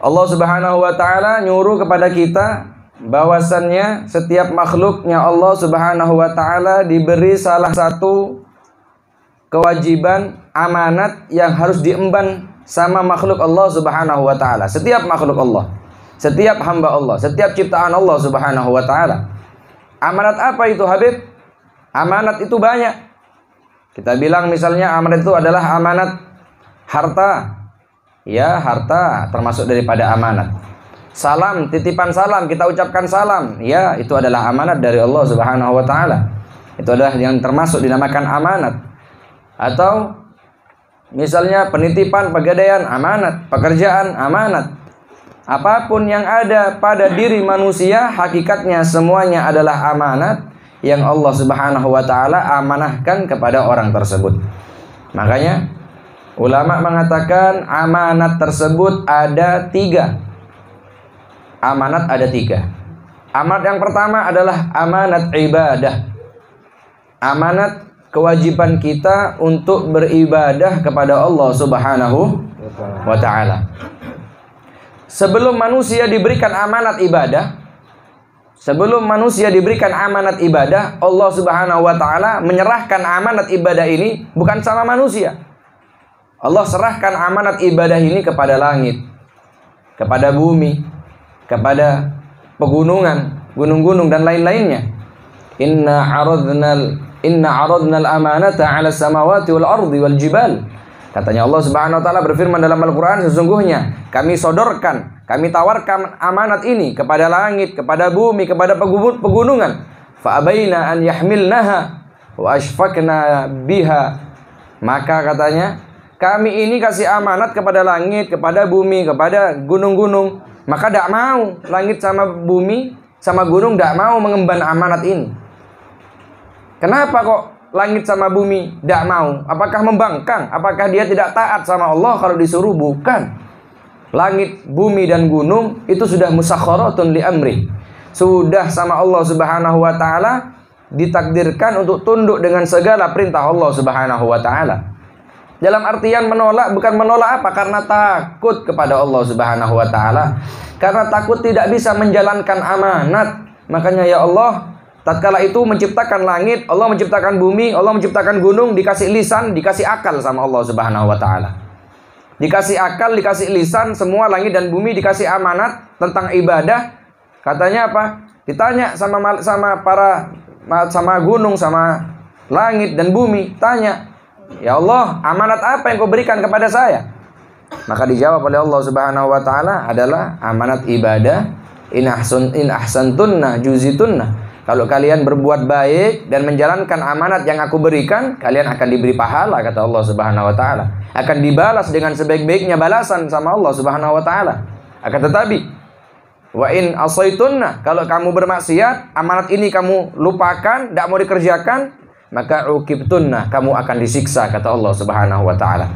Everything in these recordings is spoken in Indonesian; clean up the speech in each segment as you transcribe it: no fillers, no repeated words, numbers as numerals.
Allah Subhanahu wa taala nyuruh kepada kita bahwasannya setiap makhluknya Allah Subhanahu wa taala diberi salah satu kewajiban amanat yang harus diemban sama makhluk Allah Subhanahu wa taala. Setiap makhluk Allah, setiap hamba Allah, setiap ciptaan Allah Subhanahu wa taala. Amanat apa itu, Habib? Amanat itu banyak. Kita bilang misalnya amanat itu adalah amanat harta. Ya, harta termasuk daripada amanat. Salam, titipan salam, kita ucapkan salam. Ya, itu adalah amanat dari Allah Subhanahu wa taala. Itu adalah yang termasuk dinamakan amanat. Atau misalnya penitipan pegadaian amanat, pekerjaan amanat. Apapun yang ada pada diri manusia hakikatnya semuanya adalah amanat yang Allah Subhanahu wa taala amanahkan kepada orang tersebut. Makanya ulama mengatakan amanat tersebut ada 3. Amanat ada 3. Amanat yang pertama adalah amanat ibadah. Amanat kewajiban kita untuk beribadah kepada Allah Subhanahu wa taala. Sebelum manusia diberikan amanat ibadah, Allah Subhanahu wa taala menyerahkan amanat ibadah ini bukan sama manusia. Allah serahkan amanat ibadah ini kepada langit, kepada bumi, kepada pegunungan, gunung-gunung dan lain-lainnya. Inna aradnal amanata 'ala samawati wal ardi wal jibal. Katanya Allah Subhanahu wa taala berfirman dalam Al-Qur'an, sesungguhnya kami sodorkan, kami tawarkan amanat ini kepada langit, kepada bumi, kepada pegunungan. Fa abaina an yahmilnaha wa ashfaqna biha. Maka katanya, kami ini kasih amanat kepada langit, kepada bumi, kepada gunung-gunung. Maka tidak mau langit sama bumi sama gunung tidak mau mengemban amanat ini. Kenapa kok langit sama bumi tidak mau? Apakah membangkang? Apakah dia tidak taat sama Allah kalau disuruh? Bukan. Langit, bumi dan gunung itu sudah musakharatun li amri. Sudah sama Allah Subhanahu wa taala ditakdirkan untuk tunduk dengan segala perintah Allah Subhanahu wa taala. Dalam artian menolak, bukan menolak apa? Karena takut kepada Allah Subhanahu wa taala. Karena takut tidak bisa menjalankan amanat. Makanya ya Allah, tatkala itu menciptakan langit, Allah menciptakan bumi, Allah menciptakan gunung, dikasih lisan, dikasih akal sama Allah Subhanahu wa taala. Dikasih akal, dikasih lisan, semua langit dan bumi dikasih amanat tentang ibadah. Katanya apa? Ditanya sama gunung, sama langit dan bumi, tanya, ya Allah, amanat apa yang kau berikan kepada saya? Maka dijawab oleh Allah Subhanahu wa taala adalah amanat ibadah. In ahsantunna juzitunna. Kalau kalian berbuat baik dan menjalankan amanat yang aku berikan, kalian akan diberi pahala, kata Allah Subhanahu wa taala. Akan dibalas dengan sebaik-baiknya balasan sama Allah Subhanahu wa taala. Akan tetapi wa in asaitunna, kalau kamu bermaksiat, amanat ini kamu lupakan, tidak mau dikerjakan, maka uqibtunna, kamu akan disiksa, kata Allah Subhanahu wa taala.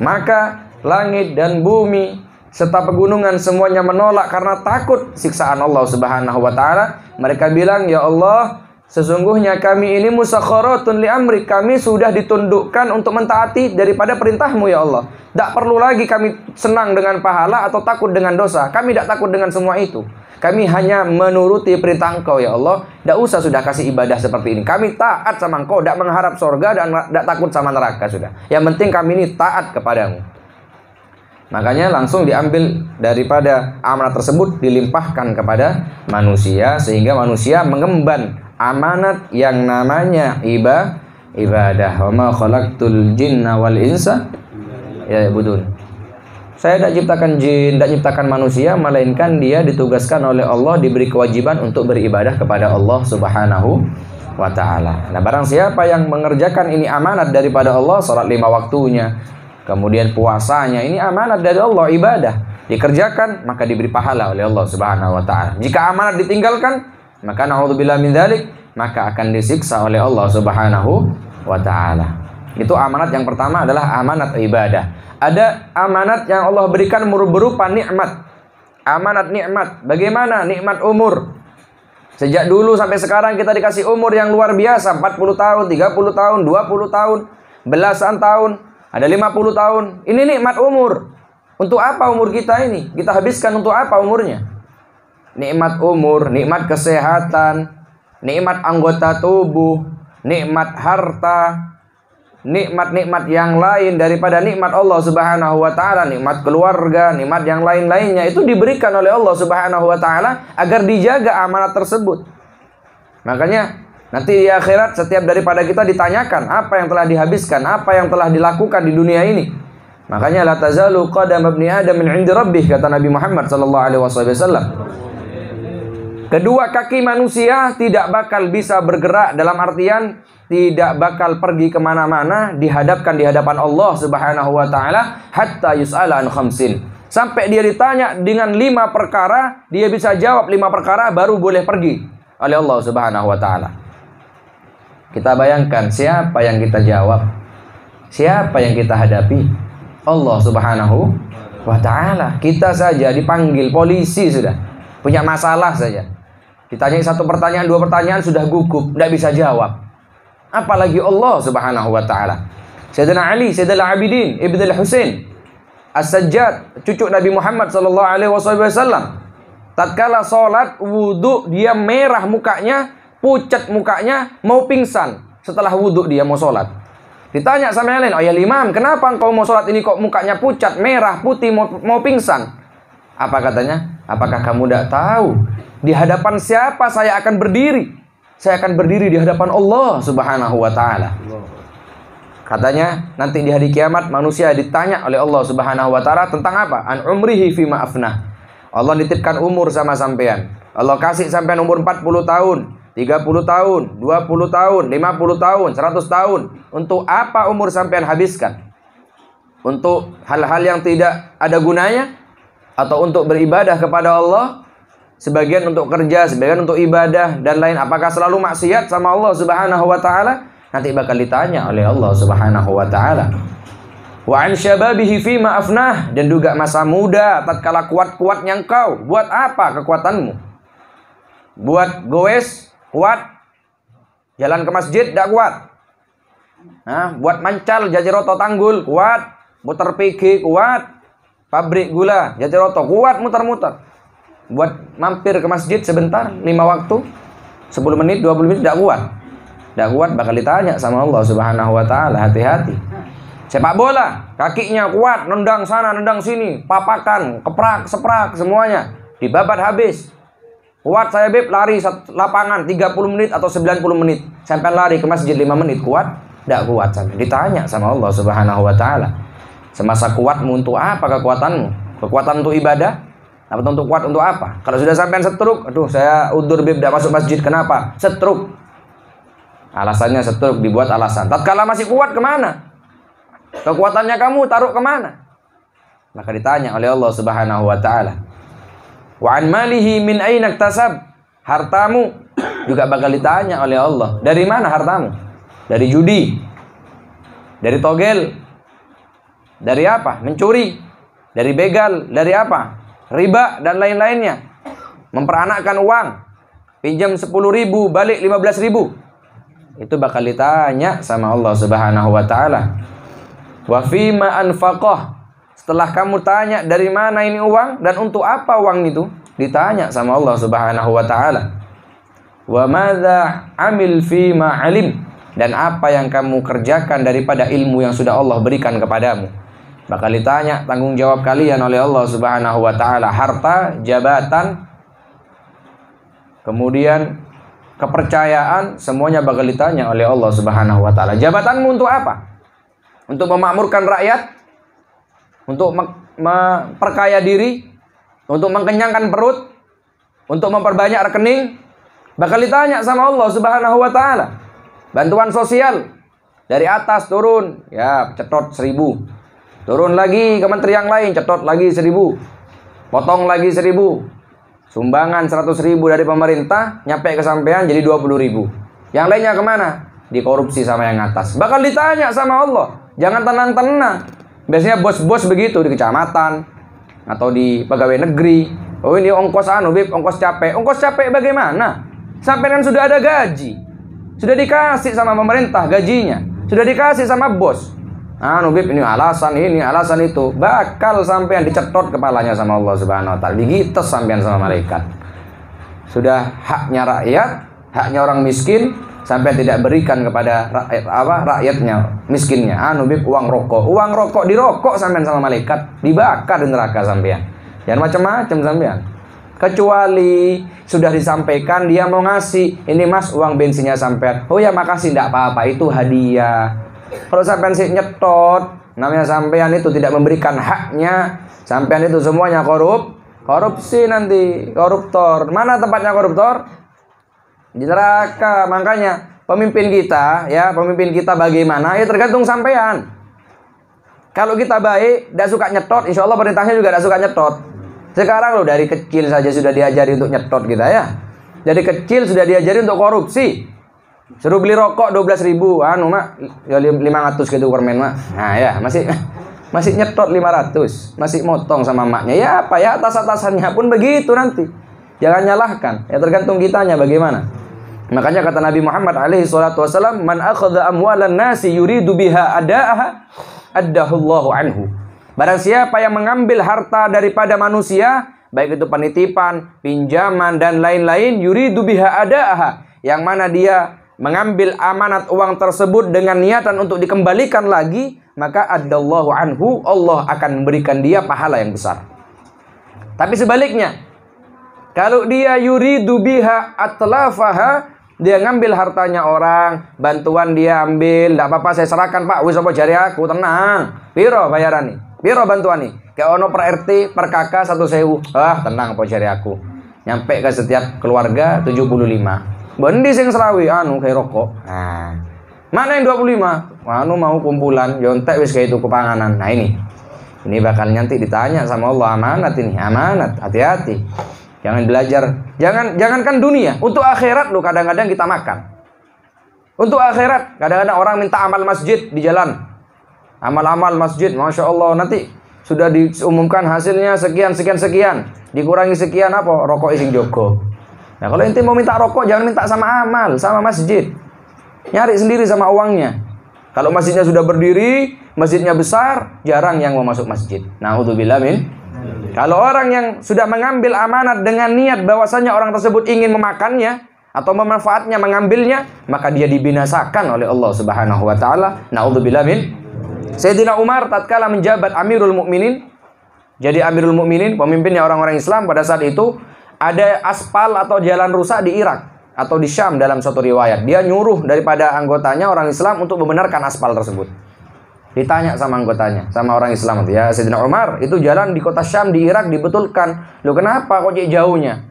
Maka langit dan bumi serta pegunungan semuanya menolak karena takut siksaan Allah Subhanahu wa taala. Mereka bilang, ya Allah, sesungguhnya kami ini musakharatun li amri, kami sudah ditundukkan untuk mentaati daripada perintahmu ya Allah. Tidak perlu lagi kami senang dengan pahala atau takut dengan dosa. Kami tidak takut dengan semua itu. Kami hanya menuruti perintah Engkau ya Allah. Tidak usah sudah kasih ibadah seperti ini. Kami taat sama Engkau, tidak mengharap surga dan tidak takut sama neraka sudah. Yang penting kami ini taat kepadamu. Makanya langsung diambil daripada amanat tersebut, dilimpahkan kepada manusia, sehingga manusia mengemban amanat yang namanya ibadah. Wa ma khalaqtul jinna wal insa ya'budun. Saya tidak ciptakan jin, tidak ciptakan manusia, melainkan dia ditugaskan oleh Allah, diberi kewajiban untuk beribadah kepada Allah Subhanahu wa ta'ala. Nah, barang siapa yang mengerjakan ini amanat daripada Allah, salat 5 waktunya, kemudian puasanya, ini amanat dari Allah, ibadah, dikerjakan, maka diberi pahala oleh Allah Subhanahu wa ta'ala. Jika amanat ditinggalkan, maka na'udzubillah min dzalik, maka akan disiksa oleh Allah Subhanahu wa ta'ala. Itu amanat yang pertama adalah amanat ibadah. Ada amanat yang Allah berikan berupa nikmat. Amanat nikmat. Bagaimana? Nikmat umur. Sejak dulu sampai sekarang kita dikasih umur yang luar biasa. 40 tahun, 30 tahun, 20 tahun, belasan tahun, ada 50 tahun. Ini nikmat umur. Untuk apa umur kita ini? Kita habiskan untuk apa umurnya? Nikmat umur, nikmat kesehatan, nikmat anggota tubuh, nikmat harta, nikmat-nikmat yang lain daripada nikmat Allah Subhanahu wa taala, nikmat keluarga, nikmat yang lain-lainnya itu diberikan oleh Allah Subhanahu wa taala agar dijaga amanat tersebut. Makanya nanti di akhirat setiap daripada kita ditanyakan apa yang telah dihabiskan, apa yang telah dilakukan di dunia ini. Makanya la tazalu qadam ibni adam min 'indi rabbih, kata Nabi Muhammad sallallahu alaihi wasallam. Kedua kaki manusia tidak bakal bisa bergerak, dalam artian tidak bakal pergi kemana-mana, dihadapkan di hadapan Allah Subhanahu wa ta'ala hatta yus'ala an khamsin, sampai dia ditanya dengan 5 perkara, dia bisa jawab 5 perkara baru boleh pergi oleh Allah Subhanahu wa ta'ala. Kita bayangkan siapa yang kita jawab, siapa yang kita hadapi? Allah Subhanahu wa ta'ala. Kita saja dipanggil polisi sudah, punya masalah saja, ditanya 1 pertanyaan 2 pertanyaan sudah gugup, tidak bisa jawab, apalagi Allah Subhanahu wa ta'ala. Sayyidina Ali, Sayyidina Abidin Ibn al-Husain As-Sajjad, cucu Nabi Muhammad sallallahu alaihi wasallam, tatkala salat wudu dia merah mukanya, pucat mukanya, mau pingsan setelah wudu dia mau salat. Ditanya sama yang lain, "Oh ya Imam, kenapa engkau mau salat ini kok mukanya pucat, merah, putih, mau pingsan?" Apa katanya? "Apakah kamu tidak tahu di hadapan siapa saya akan berdiri? Saya akan berdiri di hadapan Allah Subhanahu wa ta'ala." Katanya nanti di hari kiamat manusia ditanya oleh Allah Subhanahu wa ta'ala tentang apa? An umrihi fima afnah. Allah nitipkan umur sama sampean. Allah kasih sampean umur 40 tahun, 30 tahun, 20 tahun, 50 tahun, 100 tahun. Untuk apa umur sampean habiskan? Untuk hal-hal yang tidak ada gunanya? Atau untuk beribadah kepada Allah? Sebagian untuk kerja, sebagian untuk ibadah dan lain. Apakah selalu maksiat sama Allah Subhanahu wa ta'ala? Nanti bakal ditanya oleh Allah Subhanahu wa ta'ala. Wa an syababihi fima afnah, dan juga masa muda tatkala kuat-kuatnya engkau, buat apa kekuatanmu? Buat goes kuat, jalan ke masjid tidak kuat. Buat mancal Jajiroto Tanggul kuat, muter PG kuat, pabrik gula Jajiroto kuat muter-muter. Buat mampir ke masjid sebentar 5 waktu 10 menit 20 menit tidak kuat. Tidak kuat bakal ditanya sama Allah Subhanahu wa ta'ala. Hati-hati. Sepak bola kakinya kuat, nendang sana nendang sini, papakan, keprak, seprak semuanya dibabat habis. Kuat saya beb, lari lapangan 30 menit atau 90 menit. Sampai lari ke masjid 5 menit kuat? Tidak kuat sampai. Ditanya sama Allah Subhanahu wa ta'ala. Semasa kuatmu untuk apa kekuatanmu? Kekuatan untuk ibadah? Apa untuk kuat untuk apa? Kalau sudah sampai setruk, aduh saya udur beb tidak masuk masjid. Kenapa? Setruk. Alasannya setruk, dibuat alasan. Tatkala masih kuat kemana? Kekuatannya kamu taruh kemana? Maka ditanya oleh Allah Subhanahu wa ta'ala. Wa an malihi min aina iktasab. Hartamu juga bakal ditanya oleh Allah. Dari mana hartamu? Dari judi, dari togel, dari apa? Mencuri, dari begal, dari apa? Riba dan lain-lainnya. Memperanakkan uang, pinjam 10.000 balik 15.000. Itu bakal ditanya sama Allah Subhanahu wa ta'ala. Wa fima anfaqah. Setelah kamu tanya dari mana ini uang dan untuk apa uang itu, ditanya sama Allah Subhanahu wa ta'ala. Wa madza amil fima alim, dan apa yang kamu kerjakan daripada ilmu yang sudah Allah berikan kepadamu. Bakal ditanya tanggung jawab kalian oleh Allah Subhanahu wa ta'ala. Harta, jabatan, kemudian kepercayaan, semuanya bakal ditanya oleh Allah Subhanahu wa ta'ala. Jabatanmu untuk apa? Untuk memakmurkan rakyat? Untuk memperkaya diri? Untuk mengkenyangkan perut? Untuk memperbanyak rekening? Bakal ditanya sama Allah Subhanahu wa ta'ala. Bantuan sosial dari atas turun, ya cetot 1.000. Turun lagi ke menteri yang lain, cetot lagi 1.000. Potong lagi 1.000. Sumbangan 100.000 dari pemerintah, nyampe ke sampean jadi 20.000. Yang lainnya kemana? Dikorupsi sama yang atas. Bakal ditanya sama Allah. Jangan tenang-tenang. Biasanya bos-bos begitu di kecamatan atau di pegawai negeri. Oh ini ongkos bib, ongkos capek. Ongkos capek bagaimana? Sampai kan sudah ada gaji. Sudah dikasih sama pemerintah gajinya. Sudah dikasih sama bos. Anu Bib, ini alasan itu, bakal sampean dicetot kepalanya sama Allah Subhanahu wa taala, digites sampean sama malaikat. Sudah haknya rakyat, haknya orang miskin, sampai tidak berikan kepada rakyatnya, miskinnya. Anu Bib, uang rokok dirokok sampean sama malaikat, dibakar di neraka sampean. Jangan macam-macam sampean. Kecuali sudah disampaikan dia mau ngasih, ini Mas uang bensinnya sampean. Oh ya makasih, tidak apa-apa, itu hadiah. Kalau sampean sih nyetot, namanya sampean itu tidak memberikan haknya, sampean itu semuanya korupsi nanti, koruptor. Mana tempatnya koruptor? Di neraka. Makanya pemimpin kita bagaimana? Ya tergantung sampean. Kalau kita baik, tidak suka nyetot, insya Allah perintahnya juga tidak suka nyetot. Sekarang loh dari kecil saja sudah diajari untuk nyetot kita ya. Dari kecil sudah diajari untuk korupsi. Suruh beli rokok 12.000, anu mak, ya 500 gitu permen mak. Nah ya masih nyetot 500, masih motong sama maknya. Ya apa ya, atas-atasannya pun begitu nanti. Jangan nyalahkan, ya tergantung kitanya bagaimana. Makanya kata Nabi Muhammad alaihi salatu wasallam, man akhadha amwalan nasi yuridu biha adaaha addahullahu anhu. Barang siapa yang mengambil harta daripada manusia, baik itu penitipan, pinjaman dan lain-lain, yuridu biha adaaha, yang mana dia mengambil amanat uang tersebut dengan niatan untuk dikembalikan lagi, maka addallahu anhu, Allah akan memberikan dia pahala yang besar. Tapi sebaliknya, kalau dia yuridu biha atlafaha, dia ngambil hartanya orang, bantuan dia ambil, tidak apa-apa saya serahkan Pak, wis apa jari aku, tenang. Piro bayaran nih? Piro bantuan nih? Kayak ono per RT, per kakak 1.000. Tenang apa jari aku. Nyampe ke setiap keluarga 75. Bendi sing selawi anu kayak rokok. Nah, mana yang 25? Anu mau kumpulan, yontek wis kayak itu kepanganan. Nah ini bakal nanti ditanya sama Allah, amanat ini, amanat. Hati-hati. Jangan belajar, jangankan dunia, untuk akhirat lo kadang-kadang kita makan. Untuk akhirat, kadang-kadang orang minta amal masjid di jalan. Amal-amal masjid, Masya Allah, nanti sudah diumumkan hasilnya sekian. Dikurangi sekian apa? Rokok ising jogo. Nah kalau ente mau minta rokok, jangan minta sama amal, sama masjid. Nyari sendiri sama uangnya. Kalau masjidnya sudah berdiri, masjidnya besar, jarang yang mau masuk masjid. Na'udzubillah min. Kalau orang yang sudah mengambil amanat dengan niat bahwasanya orang tersebut ingin memakannya atau memanfaatnya, mengambilnya, maka dia dibinasakan oleh Allah Subhanahu wa taala. Na'udzubillah min. Sayyidina Umar tatkala menjabat Amirul Mukminin, jadi Amirul Mukminin, pemimpinnya orang-orang Islam pada saat itu, ada aspal atau jalan rusak di Irak atau di Syam dalam suatu riwayat. Dia nyuruh daripada anggotanya orang Islam untuk membenarkan aspal tersebut. Ditanya sama anggotanya, sama orang Islam, ya Sayyidina Umar, itu jalan di kota Syam di Irak dibetulkan. Loh kenapa kok jauhnya?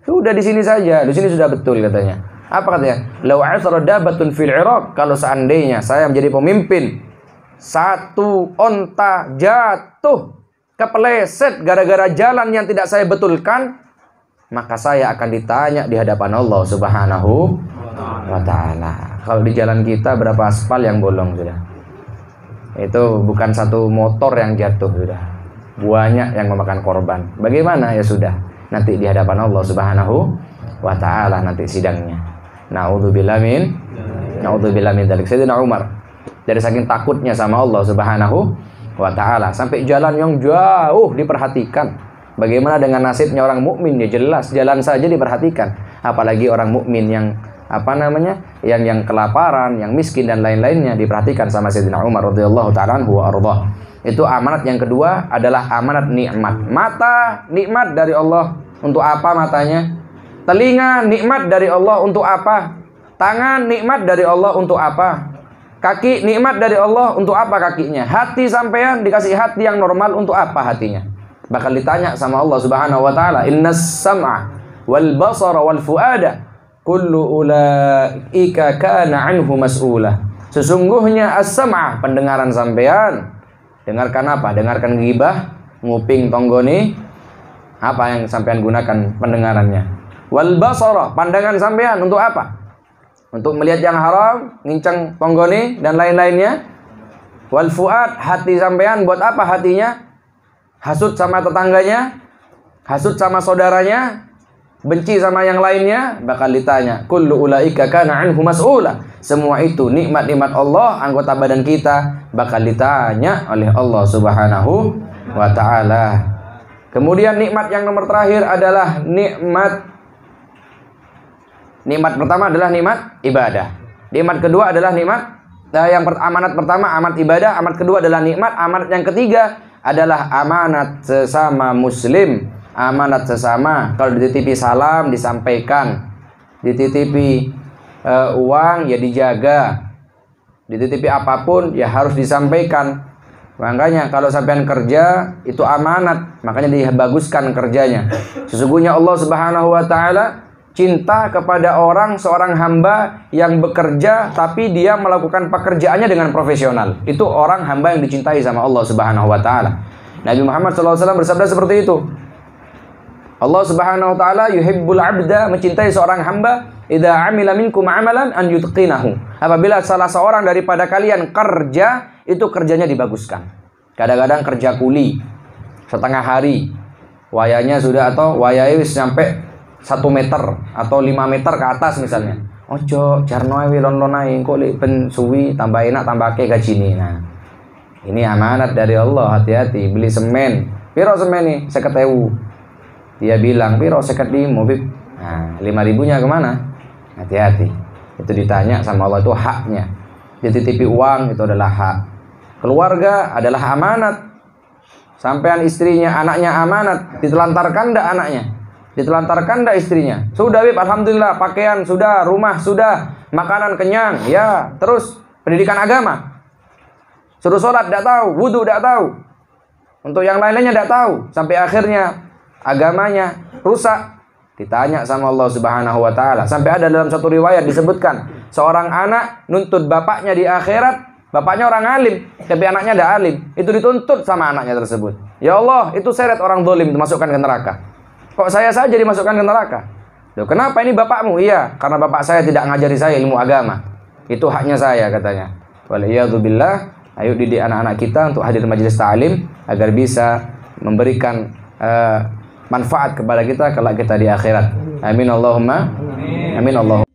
Sudah di sini saja, di sini sudah betul katanya. Apa katanya? Lau athara dabatun fil Iraq, kalau seandainya saya menjadi pemimpin, satu onta jatuh kepleset gara-gara jalan yang tidak saya betulkan, maka saya akan ditanya di hadapan Allah Subhanahu wa taala. Kalau di jalan kita berapa aspal yang bolong sudah? Itu bukan satu motor yang jatuh sudah. Banyak yang memakan korban. Bagaimana? Ya sudah. Nanti di hadapan Allah Subhanahu wa taala nanti sidangnya. Na'udzubillah min dzalik. Sayyidina Umar dari saking takutnya sama Allah Subhanahu wa taala sampai jalan yang jauh diperhatikan. Bagaimana dengan nasibnya orang mukmin? Ya jelas, jalan saja diperhatikan. Apalagi orang mukmin yang yang kelaparan, yang miskin dan lain-lainnya diperhatikan sama Sayyidina Umar radhiyallahu ta'ala anhu wa ardhah. Itu amanat yang kedua adalah amanat nikmat. Mata nikmat dari Allah, untuk apa matanya? Telinga nikmat dari Allah, untuk apa? Tangan nikmat dari Allah, untuk apa? Kaki nikmat dari Allah, untuk apa kakinya? Hati sampean dikasih hati yang normal, untuk apa hatinya? Bakal ditanya sama Allah Subhanahu wa taala, innas sam'a wal basara wal fuada kullu ulaika kana anhu mas'ula. Sesungguhnya as-sam'a, pendengaran sampean. Dengarkan apa? Dengarkan ghibah, nguping tonggoni. Apa yang sampean gunakan pendengarannya? Wal basara, pandangan sampean untuk apa? Untuk melihat yang haram, ngincang tonggoni dan lain-lainnya. Wal fuad, hati sampean buat apa hatinya? Hasut sama tetangganya, hasut sama saudaranya, benci sama yang lainnya, bakal ditanya, kullu ulaika kana anhu mas'ula. Semua itu nikmat-nikmat Allah, anggota badan kita bakal ditanya oleh Allah Subhanahu wa taala. Kemudian nikmat yang nomor terakhir adalah nikmat pertama adalah nikmat ibadah. Nikmat kedua adalah nikmat amanat pertama amanat ibadah, amanat kedua adalah nikmat, amanat yang ketiga adalah amanat sesama muslim. Amanat sesama, kalau dititipi salam disampaikan, dititipi uang ya dijaga, dititipi apapun ya harus disampaikan. Makanya kalau sampean kerja itu amanat, makanya dibaguskan kerjanya. Sesungguhnya Allah Subhanahu wa taala cinta kepada seorang hamba yang bekerja tapi dia melakukan pekerjaannya dengan profesional. Itu orang hamba yang dicintai sama Allah Subhanahu wa taala. Nabi Muhammad SAW bersabda seperti itu. Allah Subhanahu wa taala yuhibbul 'abda, mencintai seorang hamba, idza 'amila minkum 'amalan an yutqinahu. Apabila salah seorang daripada kalian kerja, itu kerjanya dibaguskan. Kadang-kadang kerja kuli setengah hari, wayanya sudah atau wayai wis sampai 1 meter atau 5 meter ke atas misalnya. Ojo jarno ae lon-lonai engko lek ben suwi tambah enak tambahke gajine. Nah, ini amanat dari Allah, hati-hati. Beli semen, piro semen nih? 50.000. Dia bilang, piro 50.000, Bib. Nah, 5.000-nya kemana? Hati-hati. Itu ditanya sama Allah, itu haknya. Dititipi uang, itu adalah hak. Keluarga adalah amanat. Sampean istrinya, anaknya amanat. Ditelantarkan enggak anaknya? Ditelantarkan enggak istrinya? Sudah, Bib, alhamdulillah. Pakaian sudah, rumah sudah, makanan kenyang. Ya, terus pendidikan agama. Suruh sholat enggak tahu, wudu enggak tahu. Untuk yang lain-lainnya enggak tahu. Sampai akhirnya agamanya rusak, ditanya sama Allah Subhanahu wa taala. Sampai ada dalam satu riwayat disebutkan, seorang anak nuntut bapaknya di akhirat, bapaknya orang alim, tapi anaknya tidak alim. Itu dituntut sama anaknya tersebut. Ya Allah, itu seret orang zalim dimasukkan ke neraka. Kok saya saja dimasukkan ke neraka? Loh, kenapa ini bapakmu? Iya, karena bapak saya tidak ngajari saya ilmu agama. Itu haknya saya, katanya. Waliyadzubillah. Ayo didik anak-anak kita untuk hadir majelis ta'lim agar bisa memberikan manfaat kepada kita kalau kita di akhirat. Amin Allahumma. Amin Allahumma.